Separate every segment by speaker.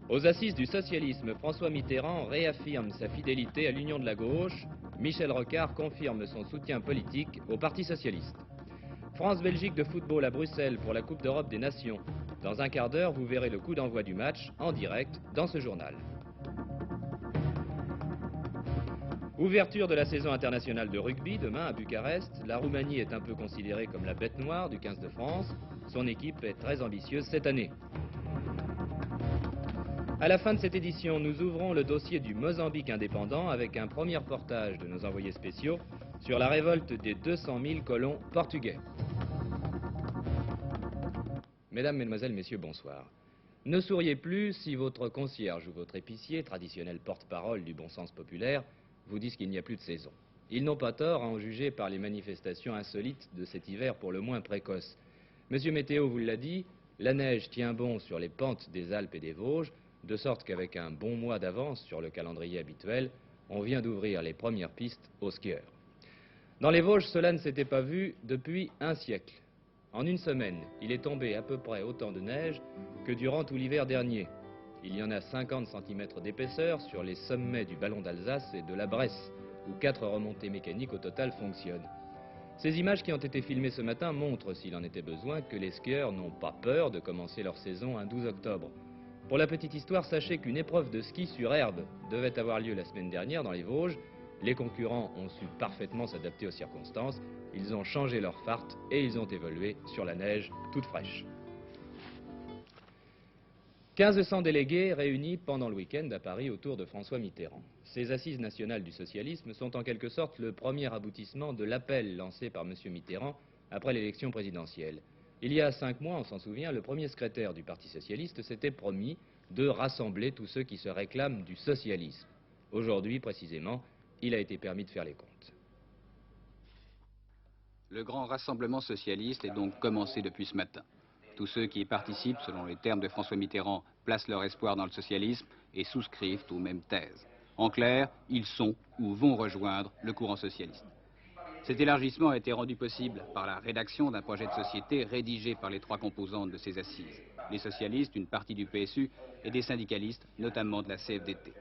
Speaker 1: Aux assises du socialisme, François Mitterrand réaffirme sa fidélité à l'union de la gauche. Michel Rocard confirme son soutien politique au Parti socialiste. France-Belgique de football à Bruxelles pour la Coupe d'Europe des Nations. Dans un quart d'heure, vous verrez le coup d'envoi du match en direct dans ce journal. Ouverture de la saison internationale de rugby demain à Bucarest. La Roumanie est un peu considérée comme la bête noire du 15 de France. Son équipe est très ambitieuse cette année. À la fin de cette édition, nous ouvrons le dossier du Mozambique indépendant avec un premier reportage de nos envoyés spéciaux sur la révolte des 200 000 colons portugais. Mesdames, Mesdemoiselles, Messieurs, bonsoir. Ne souriez plus si votre concierge ou votre épicier, traditionnel porte-parole du bon sens populaire, vous disent qu'il n'y a plus de saison. Ils n'ont pas tort à en juger par les manifestations insolites de cet hiver pour le moins précoce. Monsieur Météo vous l'a dit, la neige tient bon sur les pentes des Alpes et des Vosges, de sorte qu'avec un bon mois d'avance sur le calendrier habituel, on vient d'ouvrir les premières pistes aux skieurs. Dans les Vosges, cela ne s'était pas vu depuis un siècle. En une semaine, il est tombé à peu près autant de neige que durant tout l'hiver dernier. Il y en a 50 cm d'épaisseur sur les sommets du Ballon d'Alsace et de la Bresse, où 4 remontées mécaniques au total fonctionnent. Ces images qui ont été filmées ce matin montrent, s'il en était besoin, que les skieurs n'ont pas peur de commencer leur saison un 12 octobre. Pour la petite histoire, sachez qu'une épreuve de ski sur herbe devait avoir lieu la semaine dernière dans les Vosges. Les concurrents ont su parfaitement s'adapter aux circonstances. Ils ont changé leur fart et ils ont évolué sur la neige toute fraîche. 1500 délégués réunis pendant le week-end à Paris autour de François Mitterrand. Ces assises nationales du socialisme sont en quelque sorte le premier aboutissement de l'appel lancé par M. Mitterrand après l'élection présidentielle. Il y a 5 mois, on s'en souvient, le premier secrétaire du Parti socialiste s'était promis de rassembler tous ceux qui se réclament du socialisme. Aujourd'hui, précisément, il a été permis de faire les comptes.
Speaker 2: Le grand rassemblement socialiste est donc commencé depuis ce matin. Tous ceux qui y participent, selon les termes de François Mitterrand, placent leur espoir dans le socialisme et souscrivent aux mêmes thèses. En clair, ils sont ou vont rejoindre le courant socialiste. Cet élargissement a été rendu possible par la rédaction d'un projet de société rédigé par les 3 composantes de ces assises. Les socialistes, une partie du PSU et des syndicalistes, notamment de la CFDT.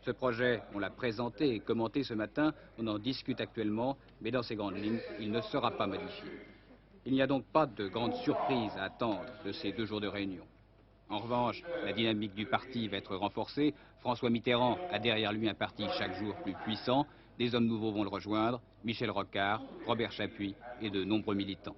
Speaker 2: Ce projet, on l'a présenté et commenté ce matin, on en discute actuellement, mais dans ses grandes lignes, il ne sera pas modifié. Il n'y a donc pas de grande surprise à attendre de ces 2 jours de réunion. En revanche, la dynamique du parti va être renforcée. François Mitterrand a derrière lui un parti chaque jour plus puissant. Des hommes nouveaux vont le rejoindre, Michel Rocard, Robert Chapuis et de nombreux militants.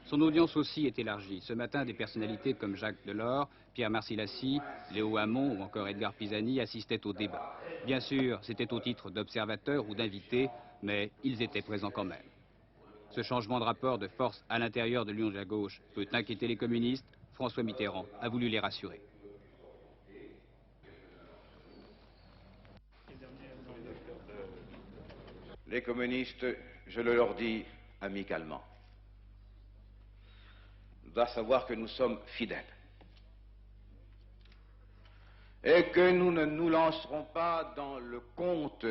Speaker 2: Son audience aussi est élargie. Ce matin, des personnalités comme Jacques Delors, Pierre Marcillaci, Léo Hamon ou encore Edgar Pisani assistaient au débat. Bien sûr, c'était au titre d'observateurs ou d'invités, mais ils étaient présents quand même. Ce changement de rapport de force à l'intérieur de l'Union de la gauche peut inquiéter les communistes. François Mitterrand a voulu les rassurer.
Speaker 3: Les communistes, je le leur dis amicalement, doivent savoir que nous sommes fidèles et que nous ne nous lancerons pas dans le conte,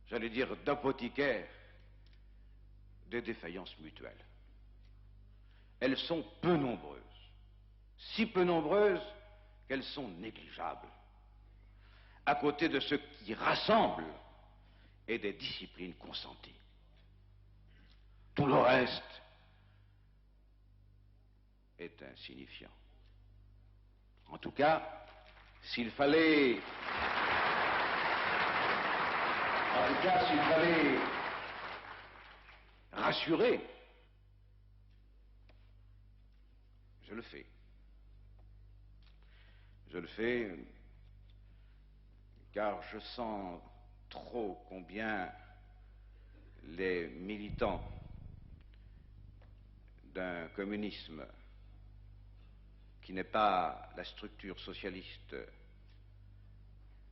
Speaker 3: j'allais dire, d'apothicaire des défaillances mutuelles. Elles sont peu nombreuses, si peu nombreuses qu'elles sont négligeables, à côté de ce qui rassemble et des disciplines consenties. Tout le reste est insignifiant. En tout cas, s'il fallait rassurer, je le fais. Je le fais car je sens trop combien les militants d'un communisme qui n'est pas la structure socialiste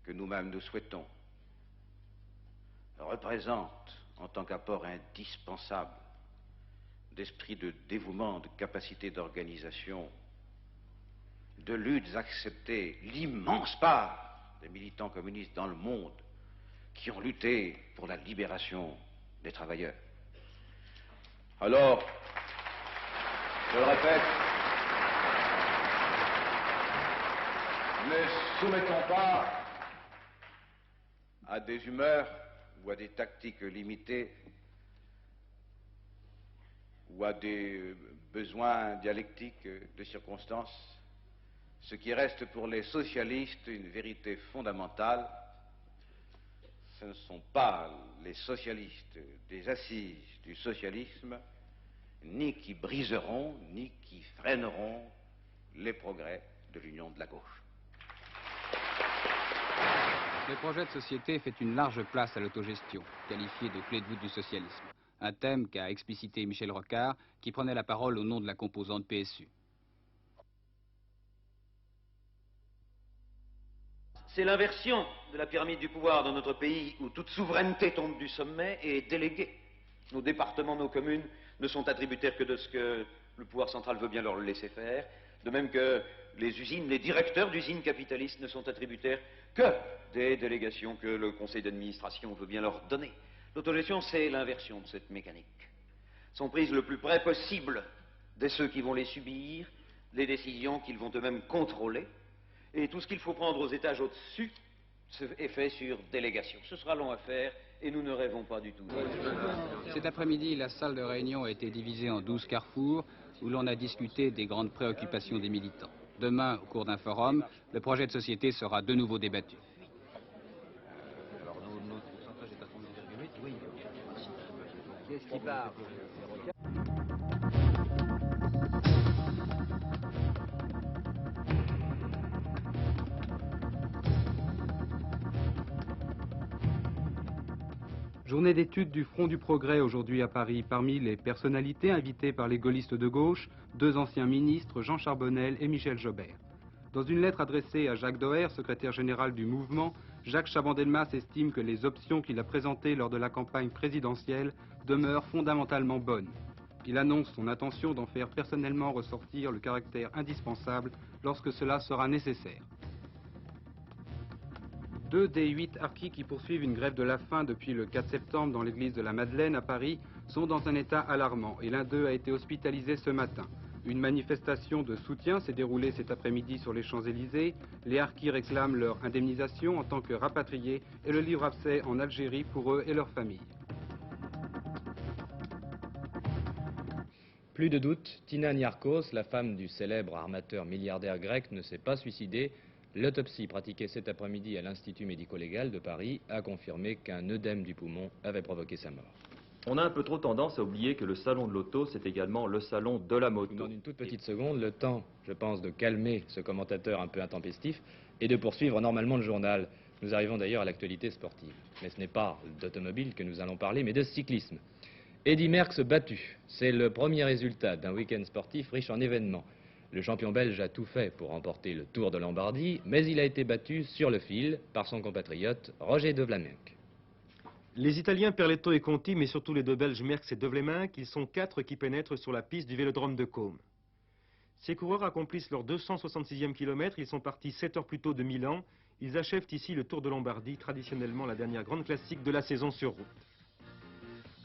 Speaker 3: que nous-mêmes nous souhaitons, représentent en tant qu'apport indispensable d'esprit de dévouement, de capacité d'organisation, de luttes acceptées l'immense part des militants communistes dans le monde qui ont lutté pour la libération des travailleurs. Alors, je le répète, ne soumettons pas à des humeurs ou à des tactiques limitées ou à des besoins dialectiques de circonstances, ce qui reste pour les socialistes une vérité fondamentale. Ce ne sont pas les socialistes des assises du socialisme, ni qui briseront, ni qui freineront les progrès de l'union de la gauche.
Speaker 2: Le projet de société fait une large place à l'autogestion, qualifiée de clé de voûte du socialisme. Un thème qu'a explicité Michel Rocard, qui prenait la parole au nom de la composante PSU.
Speaker 4: C'est l'inversion de la pyramide du pouvoir dans notre pays où toute souveraineté tombe du sommet et est déléguée. Nos départements, nos communes ne sont attributaires que de ce que le pouvoir central veut bien leur laisser faire, de même que les usines, les directeurs d'usines capitalistes ne sont attributaires que des délégations que le conseil d'administration veut bien leur donner. L'autogestion, c'est l'inversion de cette mécanique. Sont prises le plus près possible de ceux qui vont les subir, les décisions qu'ils vont eux-mêmes contrôler, et tout ce qu'il faut prendre aux étages au-dessus est fait sur délégation. Ce sera long à faire et nous ne rêvons pas du tout.
Speaker 2: Cet après-midi, la salle de réunion a été divisée en 12 carrefours où l'on a discuté des grandes préoccupations des militants. Demain, au cours d'un forum, le projet de société sera de nouveau débattu.
Speaker 5: Alors, notre pourcentage est à 32,8, oui.
Speaker 1: Qu'est-ce qui part?
Speaker 6: Journée d'études du Front du Progrès aujourd'hui à Paris. Parmi les personnalités invitées par les gaullistes de gauche, 2 anciens ministres, Jean Charbonnel et Michel Jobert. Dans une lettre adressée à Jacques Doher, secrétaire général du mouvement, Jacques Chaban-Delmas estime que les options qu'il a présentées lors de la campagne présidentielle demeurent fondamentalement bonnes. Il annonce son intention d'en faire personnellement ressortir le caractère indispensable lorsque cela sera nécessaire. 2 des 8 harkis qui poursuivent une grève de la faim depuis le 4 septembre dans l'église de la Madeleine à Paris sont dans un état alarmant et l'un d'eux a été hospitalisé ce matin. Une manifestation de soutien s'est déroulée cet après-midi sur les Champs-Élysées. Les harkis réclament leur indemnisation en tant que rapatriés et le livre abcès en Algérie pour eux et leurs familles.
Speaker 1: Plus de doute, Tina Niarchos, la femme du célèbre armateur milliardaire grec, ne s'est pas suicidée. L'autopsie pratiquée cet après-midi à l'Institut médico-légal de Paris a confirmé qu'un œdème du poumon avait provoqué sa mort.
Speaker 7: On a un peu trop tendance à oublier que le salon de l'auto, c'est également le salon de la moto.
Speaker 1: Dans une toute petite seconde, le temps, je pense, de calmer ce commentateur un peu intempestif et de poursuivre normalement le journal. Nous arrivons d'ailleurs à l'actualité sportive. Mais ce n'est pas d'automobile que nous allons parler, mais de cyclisme. Eddy Merckx battu, c'est le premier résultat d'un week-end sportif riche en événements. Le champion belge a tout fait pour remporter le Tour de Lombardie, mais il a été battu sur le fil par son compatriote Roger De Vlaeminck.
Speaker 8: Les Italiens Perletto et Conti, mais surtout les 2 Belges Merckx et De Vlaeminck, ils sont 4 qui pénètrent sur la piste du Vélodrome de Côme. Ces coureurs accomplissent leur 266e kilomètre, ils sont partis 7 heures plus tôt de Milan. Ils achèvent ici le Tour de Lombardie, traditionnellement la dernière grande classique de la saison sur route.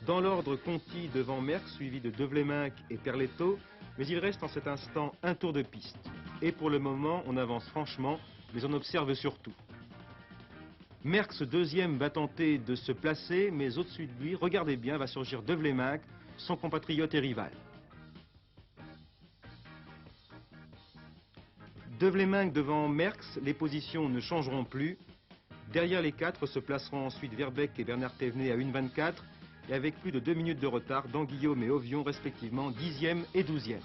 Speaker 8: Dans l'ordre, Conti devant Merckx, suivi de De Vlaeminck et Perletto, mais il reste en cet instant un tour de piste. Et pour le moment, on avance franchement, mais on observe surtout. Merckx, deuxième, va tenter de se placer, mais au-dessus de lui, regardez bien, va surgir De Vlaeminck, son compatriote et rival. De Vlaeminck devant Merckx, les positions ne changeront plus. Derrière les 4 se placeront ensuite Verbeek et Bernard Thévenet à 1,24 et avec plus de 2 minutes de retard, Danguillaume et Ovion respectivement 10e et 12e.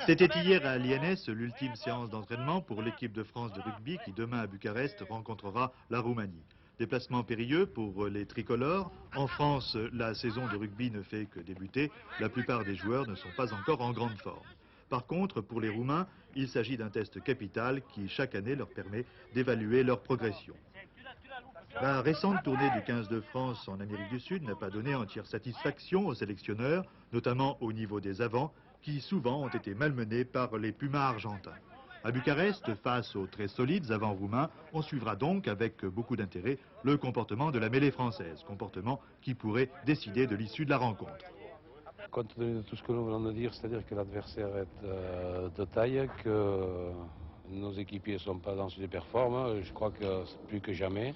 Speaker 9: C'était hier à l'INS l'ultime séance d'entraînement pour l'équipe de France de rugby qui demain à Bucarest rencontrera la Roumanie. Déplacement périlleux pour les tricolores. En France, la saison de rugby ne fait que débuter. La plupart des joueurs ne sont pas encore en grande forme. Par contre, pour les Roumains, il s'agit d'un test capital qui, chaque année, leur permet d'évaluer leur progression. La récente tournée du 15 de France en Amérique du Sud n'a pas donné entière satisfaction aux sélectionneurs, notamment au niveau des avants, qui souvent ont été malmenés par les Pumas argentins. À Bucarest, face aux très solides avants roumains, on suivra donc avec beaucoup d'intérêt le comportement de la mêlée française, comportement qui pourrait décider de l'issue de la rencontre.
Speaker 10: Compte tenu de tout ce que nous venons de dire, c'est-à-dire que l'adversaire est de taille, que nos équipiers ne sont pas dans une performance, je crois que plus que jamais,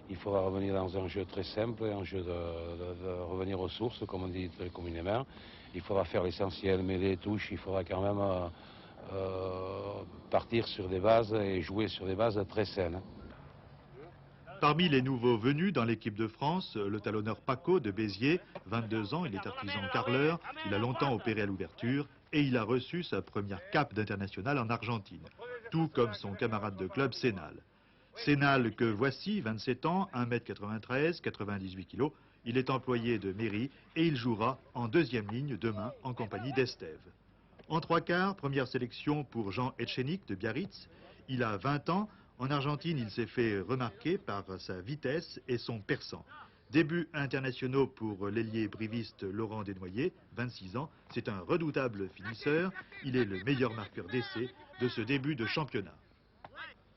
Speaker 10: il faudra revenir dans un jeu très simple, un jeu de revenir aux sources, comme on dit très communément. Il faudra faire l'essentiel, mêler, touche, il faudra quand même partir sur des bases et jouer sur des bases très saines.
Speaker 9: Parmi les nouveaux venus dans l'équipe de France, le talonneur Paco de Béziers, 22 ans, il est artisan carreleur, il a longtemps opéré à l'ouverture et il a reçu sa première cape d'international en Argentine, tout comme son camarade de club Sénal. Sénal que voici, 27 ans, 1m93, 98 kg, il est employé de mairie et il jouera en deuxième ligne demain en compagnie d'Estève. En trois quarts, première sélection pour Jean Etchenik de Biarritz, il a 20 ans. En Argentine, il s'est fait remarquer par sa vitesse et son perçant. Débuts internationaux pour l'ailier briviste Laurent Desnoyers, 26 ans. C'est un redoutable finisseur. Il est le meilleur marqueur d'essai de ce début de championnat.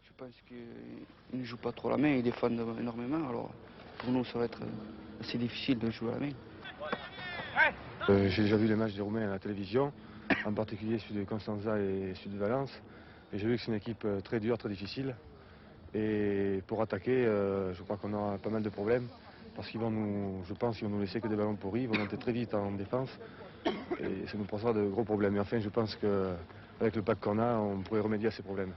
Speaker 11: Je pense qu'il ne joue pas trop la main, il défend énormément. Alors pour nous, ça va être assez difficile de jouer à la main.
Speaker 12: J'ai déjà vu les matchs des Roumains à la télévision, en particulier celui de Constanza et celui de Valence. Et j'ai vu que c'est une équipe très dure, très difficile. Et pour attaquer, je crois qu'on aura pas mal de problèmes. Parce qu'ils vont nous, je pense qu'ils vont nous laisser que des ballons pourris, ils vont monter très vite en défense. Et ça nous posera de gros problèmes. Et enfin, je pense qu'avec le pack qu'on a, on pourrait remédier à ces problèmes.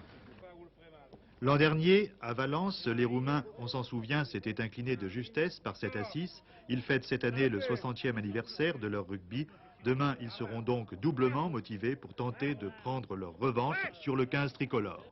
Speaker 9: L'an dernier, à Valence, les Roumains, on s'en souvient, s'étaient inclinés de justesse par 7-6. Ils fêtent cette année le 60e anniversaire de leur rugby. Demain, ils seront donc doublement motivés pour tenter de prendre leur revanche sur le 15 tricolore.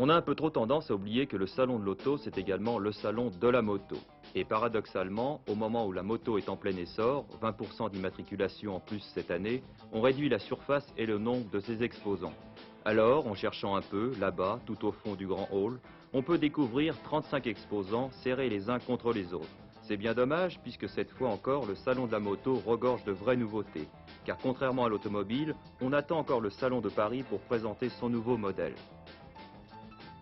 Speaker 7: On a un peu trop tendance à oublier que le salon de l'auto, c'est également le salon de la moto. Et paradoxalement, au moment où la moto est en plein essor, 20% d'immatriculation en plus cette année, on réduit la surface et le nombre de ses exposants. Alors, en cherchant un peu, là-bas, tout au fond du grand hall, on peut découvrir 35 exposants serrés les uns contre les autres. C'est bien dommage puisque cette fois encore, le salon de la moto regorge de vraies nouveautés. Car contrairement à l'automobile, on attend encore le salon de Paris pour présenter son nouveau modèle.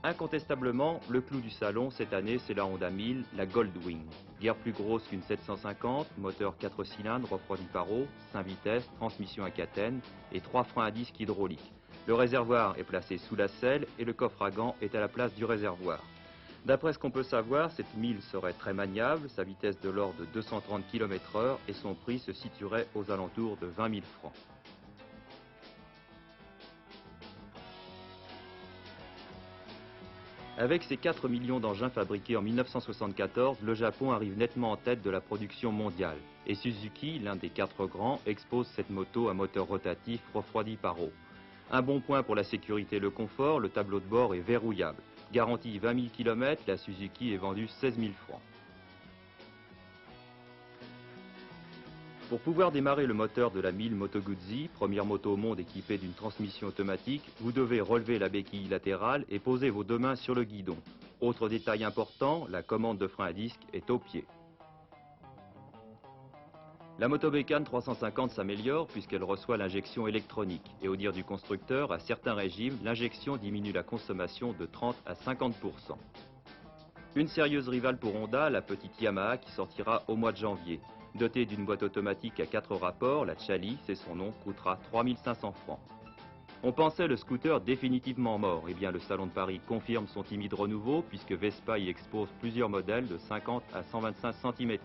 Speaker 7: Incontestablement, le clou du salon cette année, c'est la Honda 1000, la Goldwing. Guère plus grosse qu'une 750, moteur 4 cylindres, refroidi par eau, 5 vitesses, transmission à catène et 3 freins à disque hydrauliques. Le réservoir est placé sous la selle et le coffre à gants est à la place du réservoir. D'après ce qu'on peut savoir, cette 1000 serait très maniable, sa vitesse de l'ordre de 230 km/h et son prix se situerait aux alentours de 20 000 francs. Avec ses 4 millions d'engins fabriqués en 1974, le Japon arrive nettement en tête de la production mondiale. Et Suzuki, l'un des 4 grands, expose cette moto à moteur rotatif refroidi par eau. Un bon point pour la sécurité et le confort, le tableau de bord est verrouillable. Garantie 20 000 km, la Suzuki est vendue 16 000 francs. Pour pouvoir démarrer le moteur de la 1000 Moto Guzzi, première moto au monde équipée d'une transmission automatique, vous devez relever la béquille latérale et poser vos deux mains sur le guidon. Autre détail important, la commande de frein à disque est au pied. La moto Bécane 350 s'améliore puisqu'elle reçoit l'injection électronique. Et au dire du constructeur, à certains régimes, l'injection diminue la consommation de 30 à 50%. Une sérieuse rivale pour Honda, la petite Yamaha qui sortira au mois de janvier. Dotée d'une boîte automatique à 4 rapports, la Chali, c'est son nom, coûtera 3 500 francs. On pensait le scooter définitivement mort. Eh bien, le Salon de Paris confirme son timide renouveau puisque Vespa y expose plusieurs modèles de 50 à 125 cm3.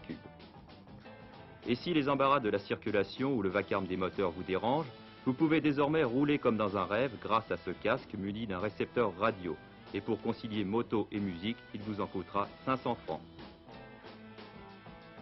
Speaker 7: Et si les embarras de la circulation ou le vacarme des moteurs vous dérangent, vous pouvez désormais rouler comme dans un rêve grâce à ce casque muni d'un récepteur radio. Et pour concilier moto et musique, il vous en coûtera 500 francs.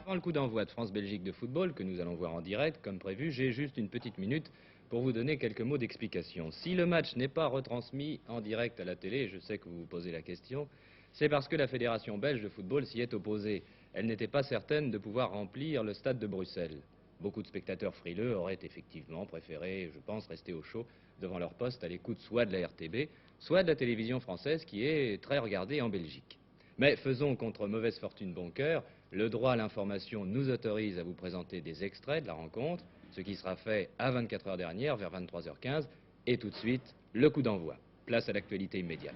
Speaker 1: Avant le coup d'envoi de France-Belgique de football, que nous allons voir en direct, comme prévu, j'ai juste une petite minute pour vous donner quelques mots d'explication. Si le match n'est pas retransmis en direct à la télé, je sais que vous vous posez la question, c'est parce que la Fédération belge de football s'y est opposée. Elle n'était pas certaine de pouvoir remplir le stade de Bruxelles. Beaucoup de spectateurs frileux auraient effectivement préféré, je pense, rester au chaud devant leur poste à l'écoute soit de la RTB, soit de la télévision française qui est très regardée en Belgique. Mais faisons contre mauvaise fortune bon cœur, le droit à l'information nous autorise à vous présenter des extraits de la rencontre, ce qui sera fait à 24 heures dernière, vers 23h15, et tout de suite, le coup d'envoi. Place à l'actualité immédiate.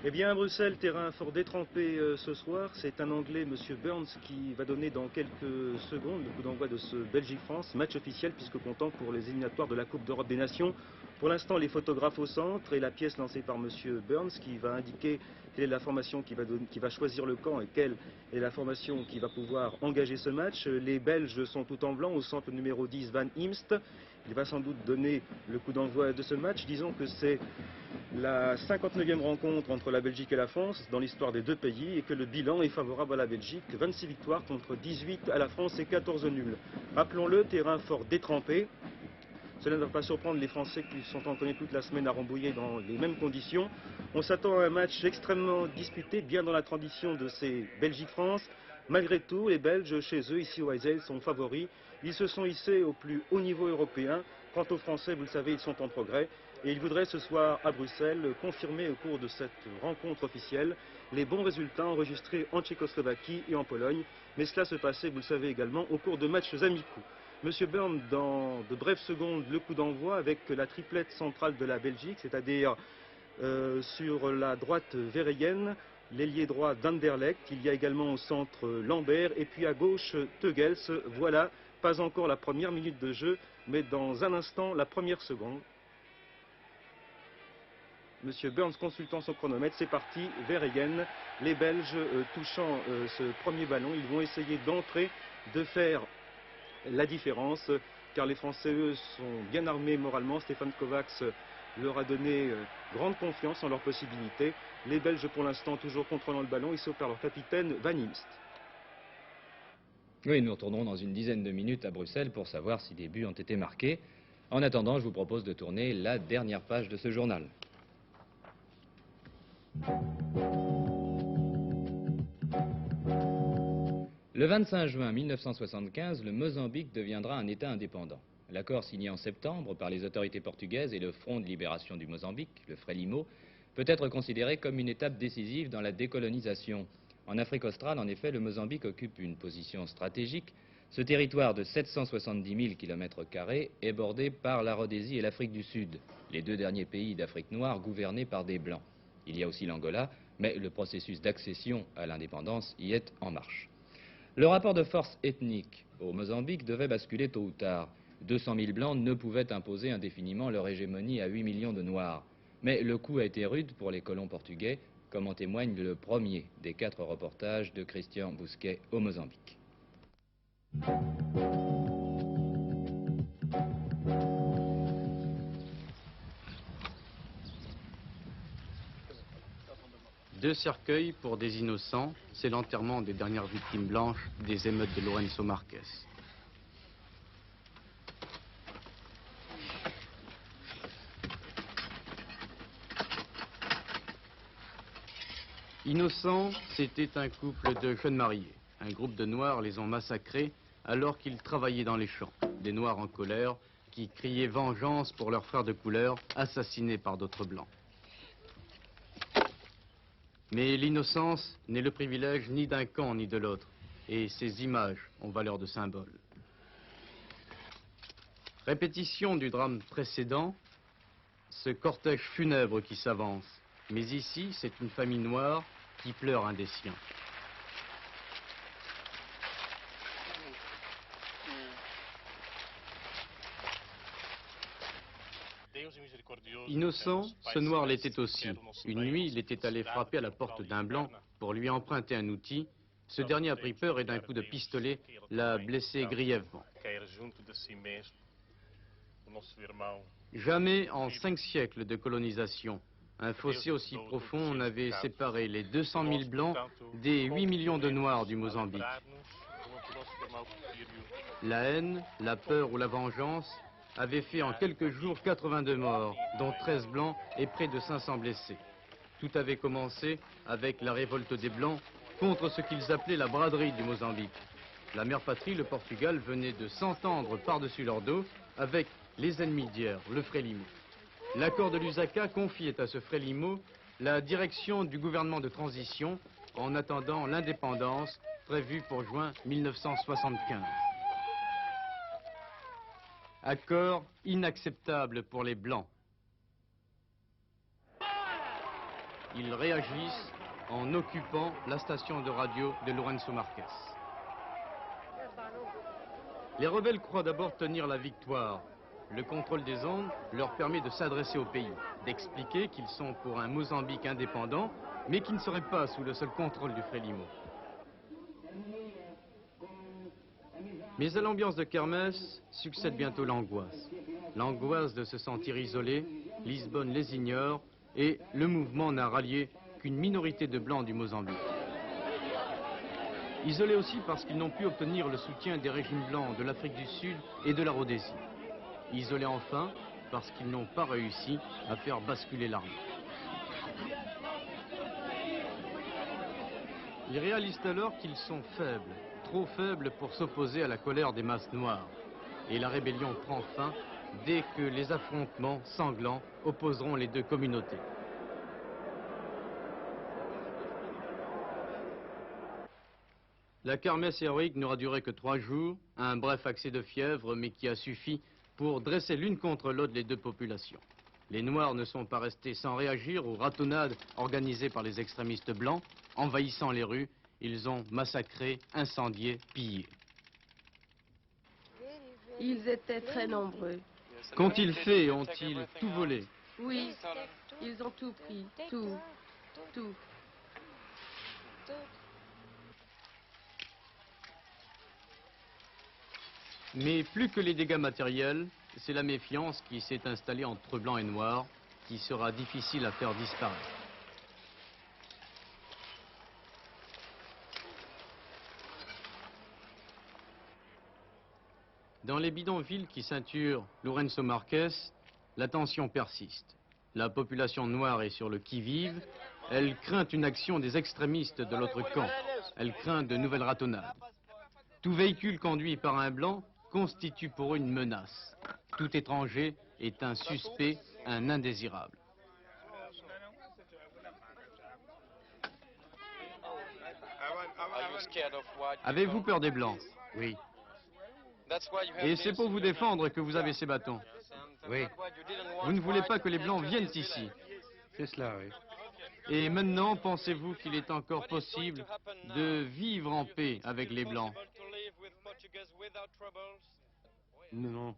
Speaker 13: Eh bien, à Bruxelles, terrain fort détrempé ce soir. C'est un Anglais, M. Burns, qui va donner dans quelques secondes le coup d'envoi de ce Belgique-France, match officiel puisque comptant pour les éliminatoires de la Coupe d'Europe des Nations. Pour l'instant, les photographes au centre et la pièce lancée par M. Burns qui va indiquer quelle est la formation qui va choisir le camp et quelle est la formation qui va pouvoir engager ce match. Les Belges sont tout en blanc au centre numéro 10, Van Imst. Il va sans doute donner le coup d'envoi de ce match. Disons que c'est la 59e rencontre entre la Belgique et la France dans l'histoire des deux pays et que le bilan est favorable à la Belgique. 26 victoires contre 18 à la France et 14 nuls. Rappelons-le, terrain fort détrempé. Cela ne va pas surprendre les Français qui sont entraînés toute la semaine à Rambouillet dans les mêmes conditions. On s'attend à un match extrêmement disputé, bien dans la tradition de ces Belgique-France. Malgré tout, les Belges, chez eux, ici au Heysel, sont favoris. Ils se sont hissés au plus haut niveau européen. Quant aux Français, vous le savez, ils sont en progrès. Et ils voudraient ce soir à Bruxelles confirmer au cours de cette rencontre officielle les bons résultats enregistrés en Tchécoslovaquie et en Pologne. Mais cela se passait, vous le savez également, au cours de matchs amicaux. Monsieur Burn, dans de brèves secondes, le coup d'envoi avec la triplette centrale de la Belgique, c'est-à-dire sur la droite Verheyen, l'ailier droit d'Anderlecht, il y a également au centre Lambert, et puis à gauche Teugels. Voilà, pas encore la première minute de jeu, mais dans un instant, la première seconde. Monsieur Burns consultant son chronomètre, c'est parti, Verheyen, les Belges touchant ce premier ballon, ils vont essayer d'entrer, de faire la différence, car les Français, eux, sont bien armés moralement. Stefan Kovacs leur a donné grande confiance en leurs possibilités. Les Belges, pour l'instant, toujours contrôlant le ballon, ils sauf par leur capitaine Van Imst.
Speaker 1: Oui, nous retournerons dans une dizaine de minutes à Bruxelles pour savoir si des buts ont été marqués. En attendant, je vous propose de tourner la dernière page de ce journal. Le 25 juin 1975, le Mozambique deviendra un État indépendant. L'accord signé en septembre par les autorités portugaises et le Front de libération du Mozambique, le Frelimo, peut être considéré comme une étape décisive dans la décolonisation. En Afrique australe, en effet, le Mozambique occupe une position stratégique. Ce territoire de 770 000 km² est bordé par la Rhodésie et l'Afrique du Sud, les deux derniers pays d'Afrique noire gouvernés par des Blancs. Il y a aussi l'Angola, mais le processus d'accession à l'indépendance y est en marche. Le rapport de force ethnique au Mozambique devait basculer tôt ou tard. 200 000 Blancs ne pouvaient imposer indéfiniment leur hégémonie à 8 millions de Noirs. Mais le coup a été rude pour les colons portugais, comme en témoigne le premier des 4 reportages de Christian Bousquet au Mozambique.
Speaker 14: Deux cercueils pour des innocents, c'est l'enterrement des dernières victimes blanches des émeutes de Lourenço Marques. Innocents, c'était un couple de jeunes mariés. Un groupe de Noirs les ont massacrés alors qu'ils travaillaient dans les champs. Des Noirs en colère qui criaient vengeance pour leurs frères de couleur assassinés par d'autres Blancs. Mais l'innocence n'est le privilège ni d'un camp ni de l'autre, et ces images ont valeur de symbole. Répétition du drame précédent, ce cortège funèbre qui s'avance. Mais ici, c'est une famille noire qui pleure un des siens. Innocent, ce noir l'était aussi. Une nuit, il était allé frapper à la porte d'un blanc pour lui emprunter un outil. Ce dernier a pris peur et d'un coup de pistolet l'a blessé grièvement. Jamais en 5 siècles de colonisation, un fossé aussi profond n'avait séparé les 200 000 blancs des 8 millions de noirs du Mozambique. La haine, la peur ou la vengeance avait fait en quelques jours 82 morts, dont 13 blancs et près de 500 blessés. Tout avait commencé avec la révolte des Blancs contre ce qu'ils appelaient la braderie du Mozambique. La mère patrie, le Portugal, venait de s'entendre par-dessus leur dos avec les ennemis d'hier, le Frélimo. L'accord de Lusaka confiait à ce Frélimo la direction du gouvernement de transition en attendant l'indépendance prévue pour juin 1975. Accord inacceptable pour les Blancs. Ils réagissent en occupant la station de radio de Lourenço Marques. Les rebelles croient d'abord tenir la victoire. Le contrôle des ondes leur permet de s'adresser au pays, d'expliquer qu'ils sont pour un Mozambique indépendant, mais qui ne serait pas sous le seul contrôle du Frélimo. Mais à l'ambiance de kermesse succède bientôt l'angoisse. L'angoisse de se sentir isolé, Lisbonne les ignore, et le mouvement n'a rallié qu'une minorité de Blancs du Mozambique. Isolés aussi parce qu'ils n'ont pu obtenir le soutien des régimes blancs de l'Afrique du Sud et de la Rhodésie. Isolés enfin parce qu'ils n'ont pas réussi à faire basculer l'armée. Ils réalisent alors qu'ils sont faibles, trop faibles pour s'opposer à la colère des masses noires. Et la rébellion prend fin dès que les affrontements sanglants opposeront les deux communautés. La kermesse héroïque n'aura duré que 3 jours, un bref accès de fièvre, mais qui a suffi pour dresser l'une contre l'autre les deux populations. Les Noirs ne sont pas restés sans réagir aux ratonnades organisées par les extrémistes blancs. Envahissant les rues, ils ont massacré, incendié, pillé.
Speaker 15: Ils étaient très nombreux.
Speaker 14: Qu'ont-ils fait? Ont-ils tout volé?
Speaker 15: Oui, ils ont tout pris, tout.
Speaker 14: Mais plus que les dégâts matériels, c'est la méfiance qui s'est installée entre blancs et noirs, qui sera difficile à faire disparaître. Dans les bidonvilles qui ceinturent Lourenço Marques, la tension persiste. La population noire est sur le qui-vive. Elle craint une action des extrémistes de l'autre camp. Elle craint de nouvelles ratonnades. Tout véhicule conduit par un blanc constitue pour eux une menace. Tout étranger est un suspect, un indésirable. Avez-vous peur des blancs? Oui. Et c'est pour vous défendre que vous avez ces bâtons? Oui. Vous ne voulez pas que les blancs viennent ici?
Speaker 10: C'est cela, oui.
Speaker 14: Et maintenant, pensez-vous qu'il est encore possible de vivre en paix avec les blancs?
Speaker 10: Non.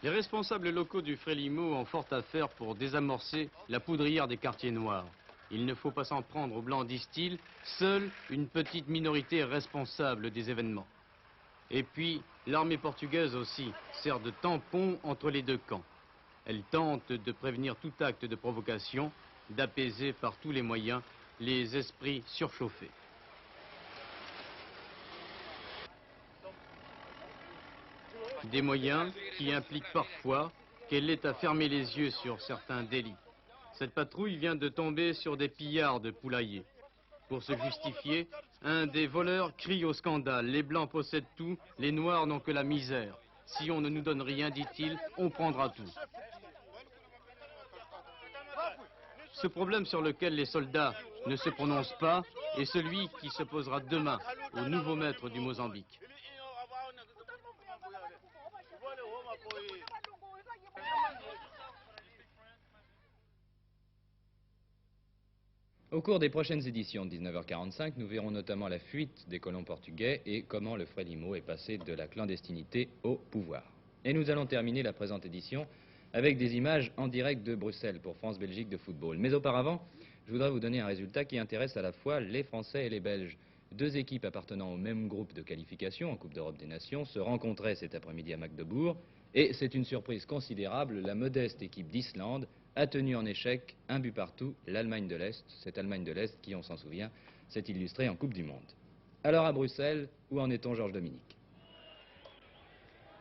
Speaker 14: Les responsables locaux du Frélimo ont fort à faire pour désamorcer la poudrière des quartiers noirs. Il ne faut pas s'en prendre aux blancs, disent-ils. Seule une petite minorité est responsable des événements. Et puis, l'armée portugaise aussi sert de tampon entre les deux camps. Elle tente de prévenir tout acte de provocation, d'apaiser par tous les moyens les esprits surchauffés. Des moyens qui impliquent parfois qu'elle ait à fermer les yeux sur certains délits. Cette patrouille vient de tomber sur des pillards de poulaillers. Pour se justifier, un des voleurs crie au scandale. Les blancs possèdent tout, les noirs n'ont que la misère. Si on ne nous donne rien, dit-il, on prendra tout. Ce problème sur lequel les soldats ne se prononcent pas est celui qui se posera demain au nouveau maître du Mozambique.
Speaker 1: Au cours des prochaines éditions de 19h45, nous verrons notamment la fuite des colons portugais et comment le Frélimo est passé de la clandestinité au pouvoir. Et nous allons terminer la présente édition avec des images en direct de Bruxelles pour France-Belgique de football. Mais auparavant, je voudrais vous donner un résultat qui intéresse à la fois les Français et les Belges. Deux équipes appartenant au même groupe de qualification en Coupe d'Europe des Nations se rencontraient cet après-midi à Magdebourg. Et c'est une surprise considérable, la modeste équipe d'Islande a tenu en échec 1 but partout l'Allemagne de l'Est. Cette Allemagne de l'Est qui, on s'en souvient, s'est illustrée en Coupe du Monde. Alors à Bruxelles, où en est-on, Georges Dominique?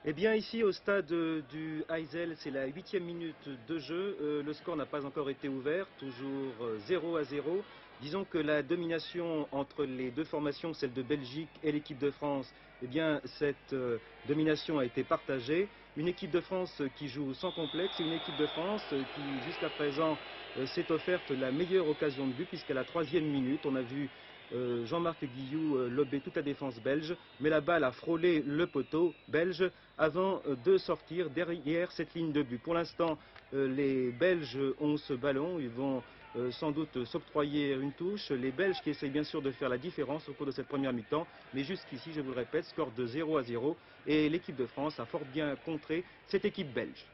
Speaker 13: Eh bien ici au stade du Heysel, c'est la 8e minute de jeu. Le score n'a pas encore été ouvert, toujours 0-0. Disons que la domination entre les deux formations, celle de Belgique et l'équipe de France, eh bien cette domination a été partagée. Une équipe de France qui joue sans complexe et une équipe de France qui jusqu'à présent s'est offerte la meilleure occasion de but puisqu'à la 3e minute, on a vu Jean-Marc Guillou lober toute la défense belge, mais la balle a frôlé le poteau belge avant de sortir derrière cette ligne de but. Pour l'instant, les Belges ont ce ballon, ils vont sans doute s'octroyer une touche. Les Belges qui essayent bien sûr de faire la différence au cours de cette première mi-temps, mais jusqu'ici, je vous le répète, score de 0-0 et l'équipe de France a fort bien contré cette équipe belge.